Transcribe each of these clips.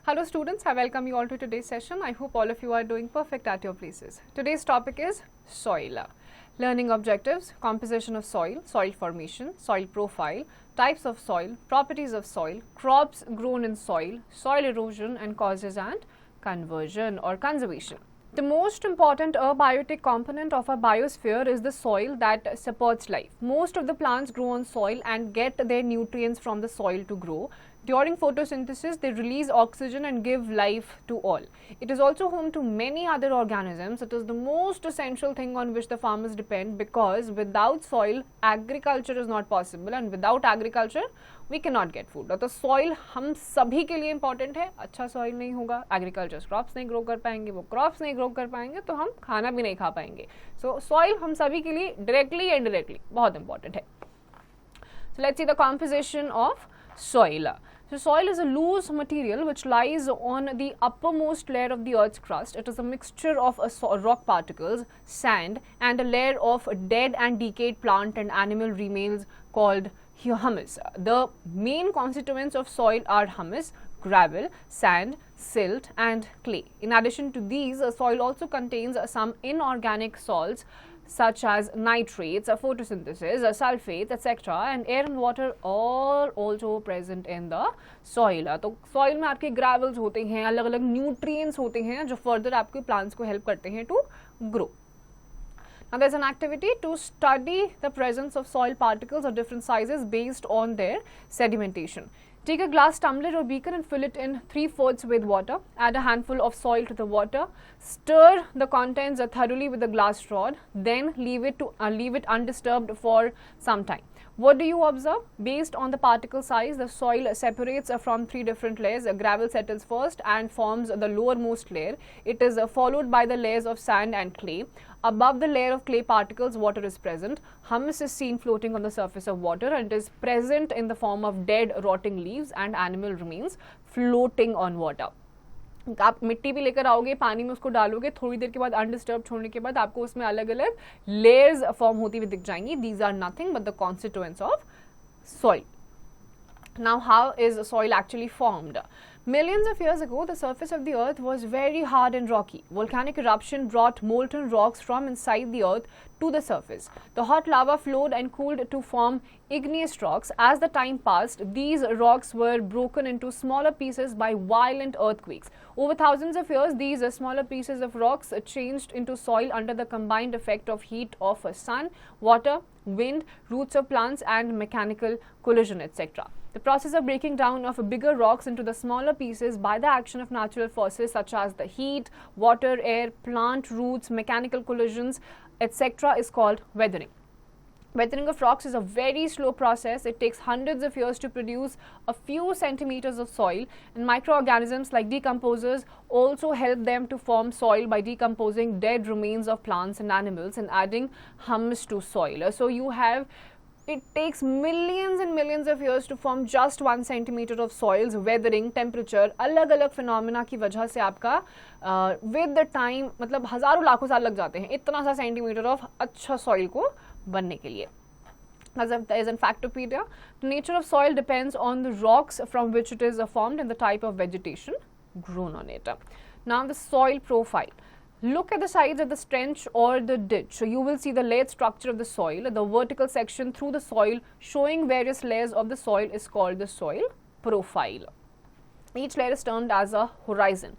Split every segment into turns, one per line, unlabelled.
Hello students, I welcome you all to today's session. I hope all of you are doing perfect at your places. Today's topic is soil. Learning objectives, composition of soil, soil formation, soil profile, types of soil, properties of soil, crops grown in soil, soil erosion and causes and conversion or conservation. The most important abiotic component of our biosphere is the soil that supports life. Most of the plants grow on soil and get their nutrients from the soil to grow. During photosynthesis, they release oxygen and give life to all. It is also home to many other organisms. It is the most essential thing on which the farmers depend, because without soil, agriculture is not possible, and without agriculture, we cannot get food. तो soil हम सभी के लिए important है. अच्छा soil नहीं होगा, agriculture crops नहीं grow कर पाएंगे, वो crops नहीं grow कर पाएंगे, तो हम खाना भी नहीं खा पाएंगे. So soil हम सभी के लिए directly and indirectly बहुत important है. So let's see the composition of soil. So soil is a loose material which lies on the uppermost layer of the earth's crust. It is a mixture of rock particles, sand, and a layer of dead and decayed plant and animal remains called humus. The main constituents of soil are humus, gravel, sand, silt, and clay. In addition to these, soil also contains some inorganic salts such as nitrates, photosynthesis, sulfates, etc. and air and water are also present in the soil. तो soil में आपके gravels होते हैं, अलग अलग nutrients होते हैं जो further आपके plants को help करते हैं to grow. Now there is an activity to study the presence of soil particles of different sizes based on their sedimentation. Take a glass tumbler or beaker and fill it in 3/4 with water. Add a handful of soil to the water. Stir the contents thoroughly with a glass rod. Then leave it undisturbed for some time. What do you observe? Based on the particle size, the soil separates from 3 different layers. Gravel settles first and forms the lowermost layer. It is followed by the layers of sand and clay. Above the layer of clay particles, water is present. Humus is seen floating on the surface of water and is present in the form of dead, rotting leaves and animal remains floating on water. आप मिट्टी भी लेकर आओगे, पानी में उसको डालोगे, थोड़ी देर के बाद अनडिस्टर्ब छोड़ने के बाद आपको उसमें अलग अलग लेयर्स फॉर्म होती हुई दिख जाएंगी. These are nothing but the constituents of soil. Now, how is soil actually formed? Millions of years ago, the surface of the earth was very hard and rocky. Volcanic eruption brought molten rocks from inside the earth to the surface. The hot lava flowed and cooled to form igneous rocks. As the time passed, these rocks were broken into smaller pieces by violent earthquakes. Over thousands of years, these smaller pieces of rocks changed into soil under the combined effect of heat of sun, water, wind, roots of plants, and mechanical collision, etc. The process of breaking down of bigger rocks into the smaller pieces by the action of natural forces such as the heat, water, air, plant roots, mechanical collisions, etc. is called weathering. Weathering of rocks is a very slow process. It takes hundreds of years to produce a few centimeters of soil, and microorganisms like decomposers also help them to form soil by decomposing dead remains of plants and animals and adding humus to soil. So you have it takes millions and millions of years to form just 1 centimeter of soils. Weathering, temperature, अलग अलग phenomena की वजह से आपका with the time मतलब हजारों लाखों साल लग जाते हैं इतना सा सेंटीमीटर ऑफ अच्छा soil को बनने के लिए. As in Factopedia, the nature of soil depends on the rocks from which it is formed and the type of vegetation grown on it. Now the soil profile. Look at the sides of the trench or the ditch. So you will see the layered structure of the soil. The vertical section through the soil showing various layers of the soil is called the soil profile. Each layer is termed as a horizon.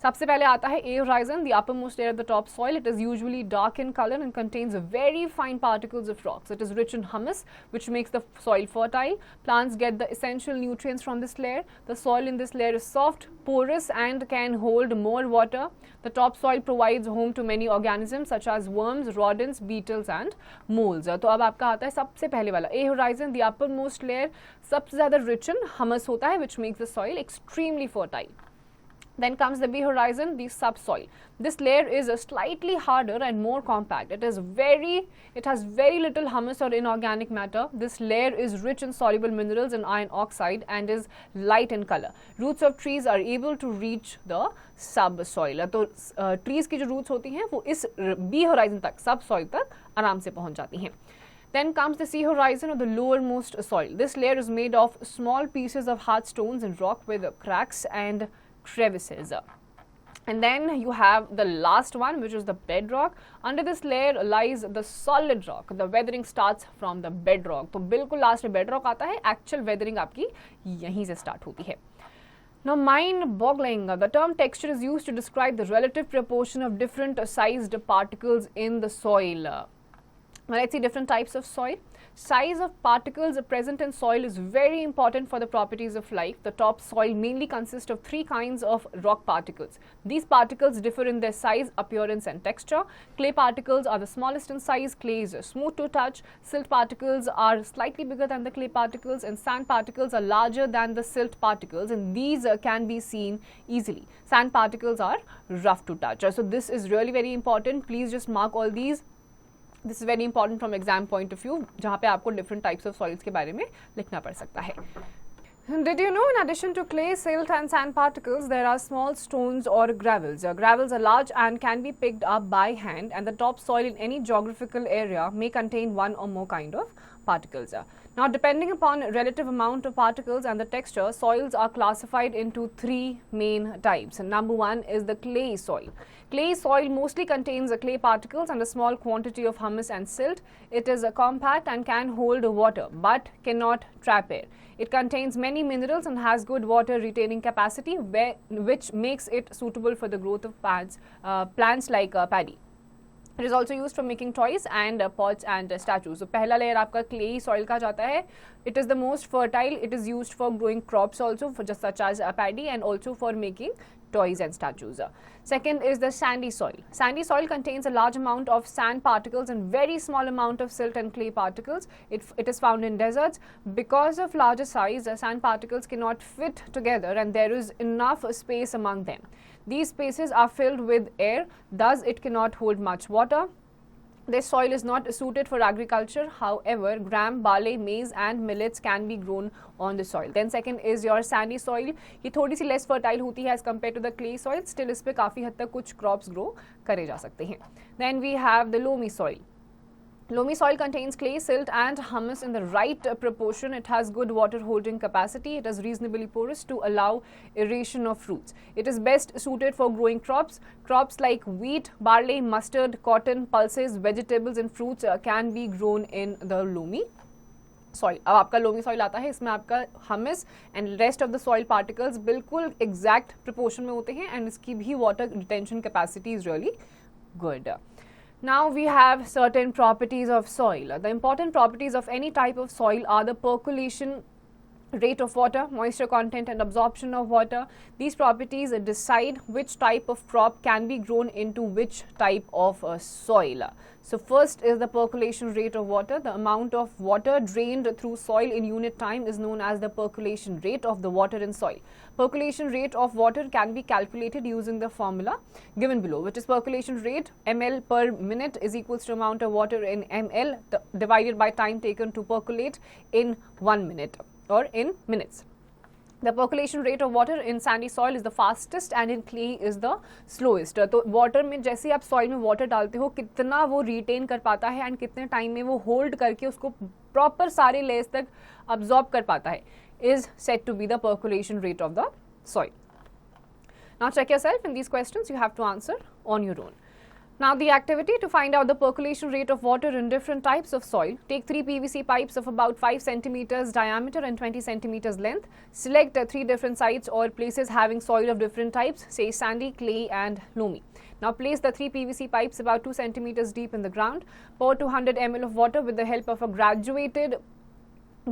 सबसे पहले आता है A horizon, the uppermost layer of the top soil. It is usually dark in color and contains very fine particles of rocks. It is rich in humus, which makes the soil fertile. Plants get the essential nutrients from this layer. The soil in this layer is soft, porous, and can hold more water. The top soil provides home to many organisms such as worms, rodents, beetles, and moles. तो अब आपका आता है सबसे पहले वाला A horizon, the uppermost layer, सबसे ज़्यादा rich in humus होता है, which makes the soil extremely fertile. Then comes the B horizon, the subsoil. This layer is slightly harder and more compact. It has very little humus or inorganic matter. This layer is rich in soluble minerals and iron oxide and is light in color. Roots of trees are able to reach the subsoil. तो trees की जो roots होती हैं वो इस B horizon तक, subsoil तक आराम से पहुंच जाती हैं. Then comes the C horizon or the lowermost soil. This layer is made of small pieces of hard stones and rock with cracks and crevices. And then you have the last one, which is the bedrock. Under this layer lies the solid rock. The weathering starts from the bedrock. तो बिल्कुल last में bedrock आता है, actual weathering आपकी यहीं से start होती है. Now, mind-boggling. The term texture is used to describe the relative proportion of different sized particles in the soil. Now, let's see different types of soil. Size of particles present in soil is very important for the properties of life. The topsoil mainly consists of three kinds of rock particles. These particles differ in their size, appearance and texture. Clay particles are the smallest in size. Clay is smooth to touch. Silt particles are slightly bigger than the clay particles, and sand particles are larger than the silt particles, and these can be seen easily. Sand particles are rough to touch. So this is really very important. Please just mark all these. This is very important from exam point of view, जहाँ पे आपको different types of soils के बारे में लिखना पड़ सकता है. Did you know, in addition to clay, silt and sand particles, there are small stones or gravels. Gravels are large and can be picked up by hand, and the topsoil in any geographical area may contain one or more kind of particles. Now, depending upon relative amount of particles and the texture, soils are classified into three main types. And number one is the clay soil. Clay soil mostly contains clay particles and a small quantity of humus and silt. It is compact and can hold water but cannot trap air. It contains many minerals and has good water retaining capacity, which makes it suitable for the growth of plants like paddy. It is also used for making toys and pots and statues. So पहला layer आपका clay soil का जाता है. It is the most fertile. It is used for growing crops also, for just such as paddy, and also for making toys and statues. Second is the sandy soil. Sandy soil contains a large amount of sand particles and very small amount of silt and clay particles. It is found in deserts. Because of larger size, sand particles cannot fit together and there is enough space among them. These spaces are filled with air, thus it cannot hold much water. This soil is not suited for agriculture. However, gram, barley, maize and millets can be grown on the soil. Then second is your sandy soil. ये थोड़ी सी less fertile होती है as compared to the clay soil. Still इस पे काफ़ी हद तक कुछ crops grow करे जा सकते हैं. Then we have the loamy soil. Loamy soil contains clay, silt and humus in the right proportion. It has good water holding capacity. It is reasonably porous to allow aeration of fruits. It is best suited for growing crops. Crops like wheat, barley, mustard, cotton, pulses, vegetables and fruits can be grown in the loamy soil. अब आपका loamy soil आता है, इसमें आपका humus and rest of the soil particles बिल्कुल exact proportion में होते हैं and इसकी भी water retention capacity is really good. Now we have certain properties of soil. The important properties of any type of soil are the percolation rate of water, moisture content and absorption of water. These properties decide which type of crop can be grown into which type of soil. So first is the percolation rate of water. The amount of water drained through soil in unit time is known as the percolation rate of the water in soil. Percolation rate of water can be calculated using the formula given below, which is percolation rate ml per minute is equals to amount of water in ml divided by time taken to percolate in 1 minute or in minutes. The percolation rate of water in sandy soil is the fastest and in clay is the slowest. तो water में जैसे आप soil में water डालते हो कितना वो retain कर पाता है and कितने time में वो hold करके उसको proper सारे layers तक absorb कर पाता है is said to be the percolation rate of the soil. Now check yourself in these questions. You have to answer on your own. Now the activity to find out the percolation rate of water in different types of soil. Take 3 PVC pipes of about 5 centimeters diameter and 20 centimeters length. Select 3 different sites or places having soil of different types, say sandy, clay and loamy. Now place the 3 PVC pipes about 2 centimeters deep in the ground. Pour 200 ml of water with the help of a graduated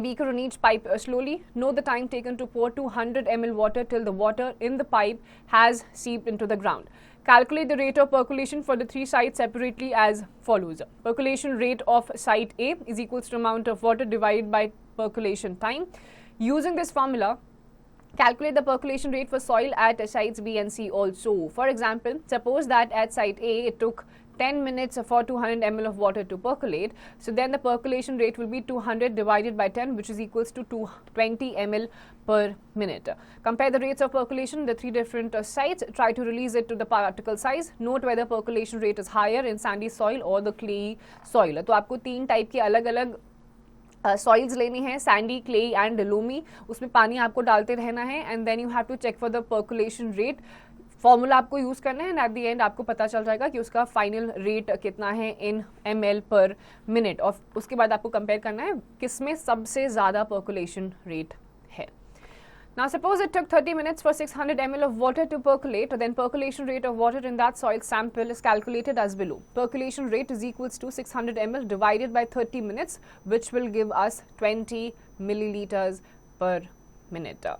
beaker on each pipe slowly. Note the time taken to pour 200 ml water till the water in the pipe has seeped into the ground. Calculate the rate of percolation for the 3 sites separately as follows. Percolation rate of site A is equals to amount of water divided by percolation time. Using this formula, calculate the percolation rate for soil at sites B and C also. For example, suppose that at site A it took 10 minutes for 200 ml of water to percolate. So then the percolation rate will be 200 divided by 10, which is equals to 220 ml per minute. Compare the rates of percolation in the 3 different sites. Try to release it to the particle size. Note whether percolation rate is higher in sandy soil or the clay soil. तो आपको 3 type के अलग-अलग soils लेनी है, Sandy, clay and Lumi, उसमें पानी आपको डालते रहना है and then you have to check for the percolation rate. Formula आपको यूज़ करना है एंड एट द एंड आपको पता चल जाएगा कि उसका फाइनल रेट कितना है इन ml पर मिनट, और उसके बाद आपको कंपेयर करना है किस में सबसे ज़्यादा पर्कुलेशन रेट है। Now suppose it took 30 minutes for 600 ml of water to percolate, then percolation rate of water in that soil sample is calculated as below. Percolation rate is equals to 600 ml divided by 30 minutes, which will give us 20 milliliters per minute.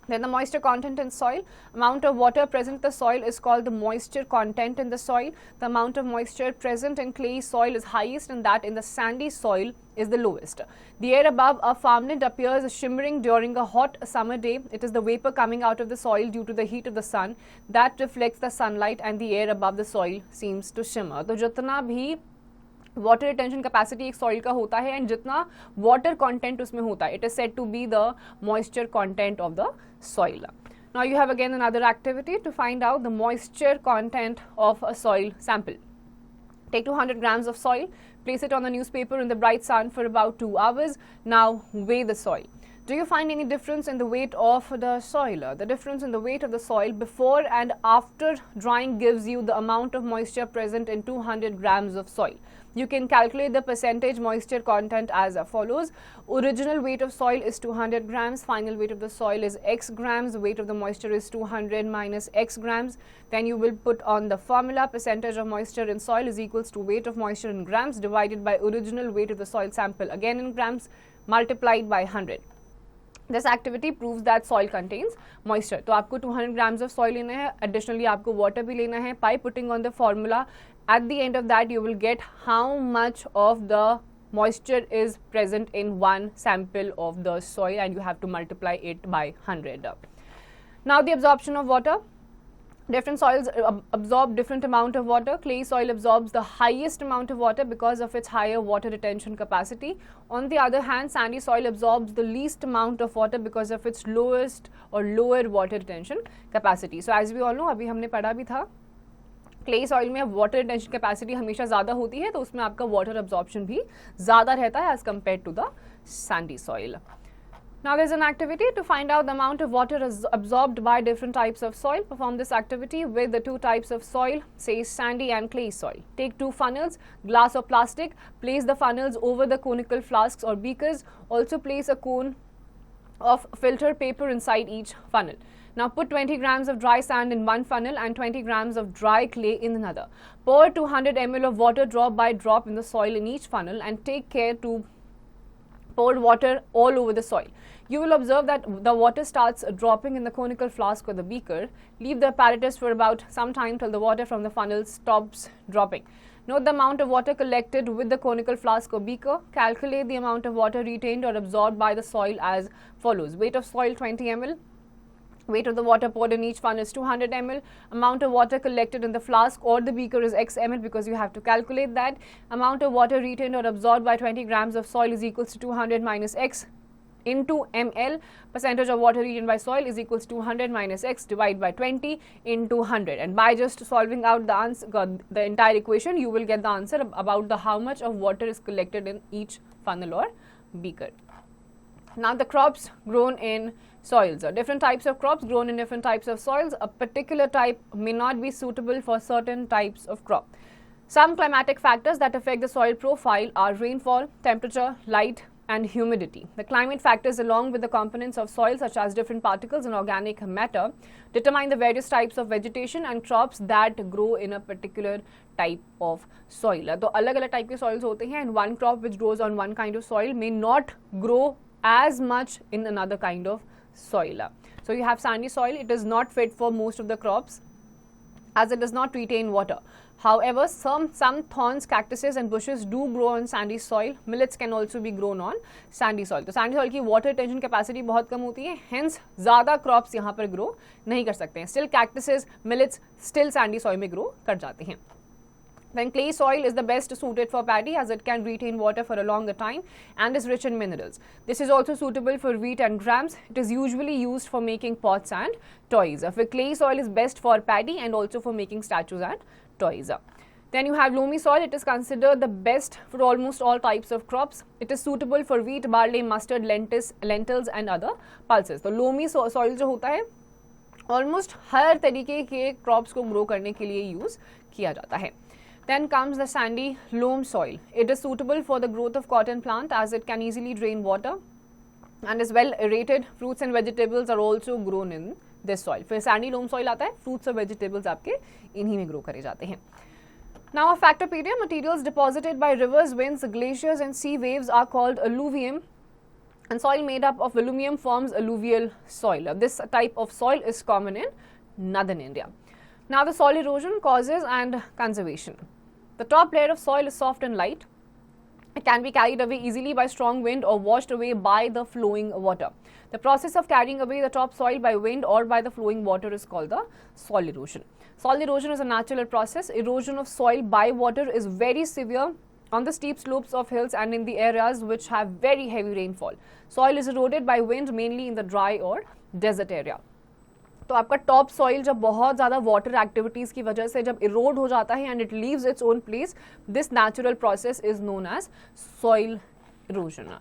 Then the moisture content in soil, amount of water present in the soil is called the moisture content in the soil. The amount of moisture present in clayey soil is highest and that in the sandy soil is the lowest. The air above a farmland appears shimmering during a hot summer day. It is the vapor coming out of the soil due to the heat of the sun that reflects the sunlight and the air above the soil seems to shimmer. तो जितना भी water retention capacity एक soil का होता है and जितना water content उसमें होता है, it is said to be the moisture content of the soil. Now you have again another activity to find out the moisture content of a soil sample. Take 200 grams of soil, place it on the newspaper in the bright sun for about 2 hours. Now weigh the soil. Do you find any difference in the weight of the soil? The difference in the weight of the soil before and after drying gives you the amount of moisture present in 200 grams of soil. You can calculate the percentage moisture content as follows. Original weight of soil is 200 grams, final weight of the soil is x grams, weight of the moisture is 200 minus x grams. Then you will put on the formula, percentage of moisture in soil is equals to weight of moisture in grams divided by original weight of the soil sample, again in grams, multiplied by 100. This activity proves that soil contains moisture. तो आपको 200 grams of soil लेना है, additionally आपको water भी लेना है. By putting on the formula, at the end of that you will get how much of the moisture is present in one sample of the soil and you have to multiply it by 100. Now the absorption of water. Different soils absorb different amount of water. Clay soil absorbs the highest amount of water because of its higher water retention capacity. On the other hand, sandy soil absorbs the least amount of water because of its lowest or lower water retention capacity. So as we all know, अभी हमने पढ़ा भी था, clay soil में water retention capacity हमेशा ज़्यादा होती है, तो उसमें आपका वाटर अब्जॉर्प्शन भी ज़्यादा रहता है as compare to the sandy soil. Now there is an activity to find out the amount of water absorbed by different types of soil. Perform this activity with the two types of soil, say sandy and clay soil. Take 2 funnels, glass or plastic, place the funnels over the conical flasks or beakers. Also place a cone of filter paper inside each funnel. Now put 20 grams of dry sand in one funnel and 20 grams of dry clay in another. Pour 200 ml of water drop by drop in the soil in each funnel and take care to pour water all over the soil. You will observe that the water starts dropping in the conical flask or the beaker. Leave the apparatus for about some time till the water from the funnel stops dropping. Note the amount of water collected with the conical flask or beaker. Calculate the amount of water retained or absorbed by the soil as follows. Weight of soil 20 ml. Weight of the water poured in each funnel is 200 ml. Amount of water collected in the flask or the beaker is x ml because you have to calculate that. Amount of water retained or absorbed by 20 grams of soil is equals to 200 minus x into ml. Percentage of water retained by soil is equals to 200 minus x divided by 20 into 100. And by just solving out the answer, the entire equation, you will get the answer about the how much of water is collected in each funnel or beaker. Now the crops grown in soils. Different types of crops grown in different types of soils. A particular type may not be suitable for certain types of crop. Some climatic factors that affect the soil profile are rainfall, temperature, light, and humidity. The climate factors along with the components of soil such as different particles and organic matter determine the various types of vegetation and crops that grow in a particular type of soil. तो अलग अलग type के soils होते हैं and one crop which grows on one kind of soil may not grow as much in another kind of soil. So you have sandy soil, it is not fit for most of the crops as it does not retain water. However, some thorns, cactuses and bushes do grow on sandy soil. Millets can also be grown on sandy soil. तो sandy soil की water retention capacity बहुत कम होती है, hence ज़्यादा crops यहाँ पर grow नहीं कर सकते हैं. Still cactuses, millets still sandy soil में grow कर जाते हैं. Then clay soil is the best suited for paddy as it can retain water for a longer time and is rich in minerals. This is also suitable for wheat and grams. It is usually used for making pots and toys. For clay soil is best for paddy and also for making statues and toys. Then you have loamy soil. It is considered the best for almost all types of crops. It is suitable for wheat, barley, mustard, lentils and other pulses. तो loamy soil जो होता है almost हर तरीके के crops को grow करने के लिए यूज किया जाता है. Then comes the sandy loam soil. It is suitable for the growth of cotton plant as it can easily drain water and is well aerated. Fruits and vegetables are also grown in this soil. फिर sandy loam soil आता है, fruits और vegetables आपके इन्हीं में grow करे जाते हैं. Now a factopedia, materials deposited by rivers, winds, glaciers and sea waves are called alluvium, and soil made up of alluvium forms alluvial soil. This type of soil is common in northern India. Now the soil erosion causes and conservation. The top layer of soil is soft and light. It can be carried away easily by strong wind or washed away by the flowing water. The process of carrying away the top soil by wind or by the flowing water is called the soil erosion. Soil erosion is a natural process. Erosion of soil by water is very severe on the steep slopes of hills and in the areas which have very heavy rainfall. Soil is eroded by wind mainly in the dry or desert area. तो आपका top soil जब बहुत ज़्यादा water activities की वजह से जब इरोड हो जाता है and it leaves its own place, this natural process is known as soil erosion.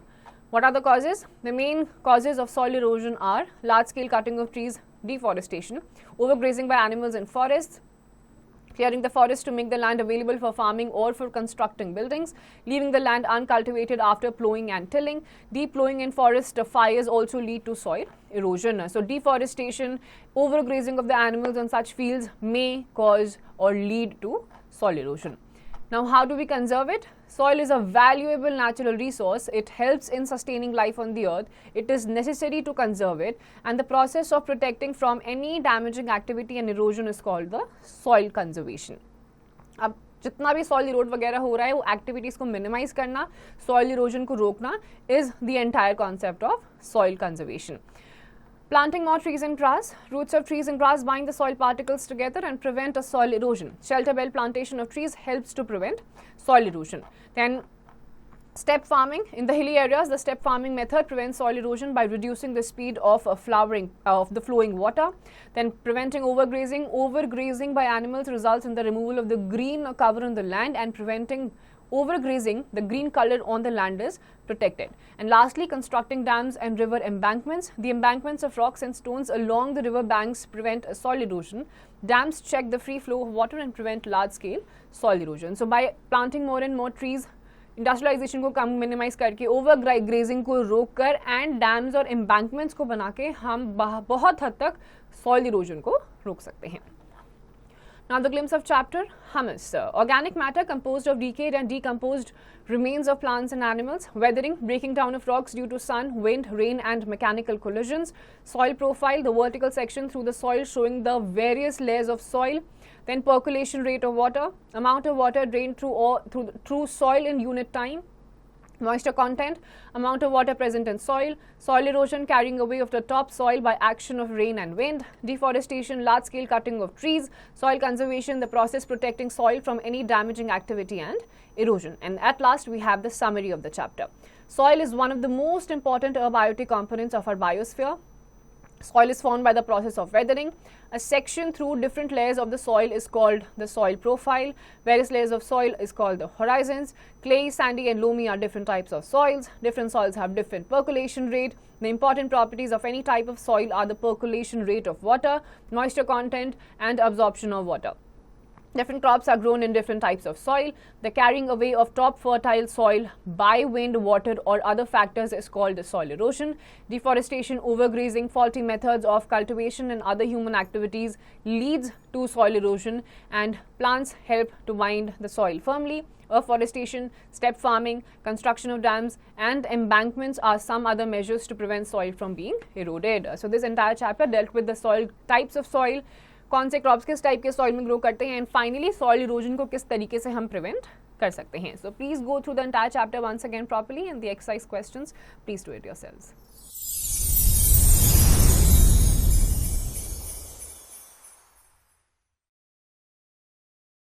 What are the causes? The main causes of soil erosion are large scale cutting of trees, deforestation, overgrazing by animals in forests, clearing the forest to make the land available for farming or for constructing buildings, leaving the land uncultivated after plowing and tilling. Deep plowing in forest fires also lead to soil erosion. So deforestation, overgrazing of the animals on such fields may cause or lead to soil erosion. Now how do we conserve it? Soil is a valuable natural resource. It helps in sustaining life on the earth. It is necessary to conserve it, and the process of protecting from any damaging activity and erosion is called the soil conservation. अब जितना भी soil Erode वगैरह हो रहा है वो activities को minimise करना, सॉइल इरोजन को रोकना is the entire concept of soil conservation. Planting more trees and grass. Roots of trees and grass bind the soil particles together and prevent a soil erosion. Shelter belt plantation of trees helps to prevent soil erosion. Then step farming. In the hilly areas, the step farming method prevents soil erosion by reducing the speed of the flowing water. Then preventing overgrazing. Overgrazing by animals results in the removal of the green cover on the land, and preventing overgrazing, the green color on the land is protected. And lastly, constructing dams and river embankments. The embankments of rocks and stones along the river banks prevent soil erosion. Dams check the free flow of water and prevent large scale soil erosion. So by planting more and more trees, industrialization को कम minimize करके, over grazing को रोक कर and dams और embankments को बना के हम बहुत हद तक सॉइल इरोजन को रोक सकते हैं. Now the glimpse of chapter humus. Organic matter composed of decayed and decomposed remains of plants and animals. Weathering, breaking down of rocks due to sun, wind, rain and mechanical collisions. Soil profile, the vertical section through the soil showing the various layers of soil. Then percolation rate of water, amount of water drained through soil in unit time. Moisture content, amount of water present in soil. Soil erosion, carrying away of the top soil by action of rain and wind. Deforestation, large scale cutting of trees. Soil conservation, the process protecting soil from any damaging activity and erosion. And at last we have the summary of the chapter. Soil is one of the most important abiotic components of our biosphere. Soil is formed by the process of weathering. A section through different layers of the soil is called the soil profile. Various layers of soil is called the horizons. Clay, sandy and loamy are different types of soils. Different soils have different percolation rate. The important properties of any type of soil are the percolation rate of water, moisture content and absorption of water. Different crops are grown in different types of soil. The carrying away of top fertile soil by wind, water or other factors is called the soil erosion. Deforestation, overgrazing, faulty methods of cultivation and other human activities leads to soil erosion, and plants help to bind the soil firmly. Afforestation, step farming, construction of dams and embankments are some other measures to prevent soil from being eroded. So this entire chapter dealt with the soil, types of soil, कौन से crops किस type के soil में grow करते हैं, and finally soil erosion को किस तरीके से हम प्रिवेंट कर सकते हैं. So please go through the entire chapter once again properly, and the exercise questions please do it yourselves.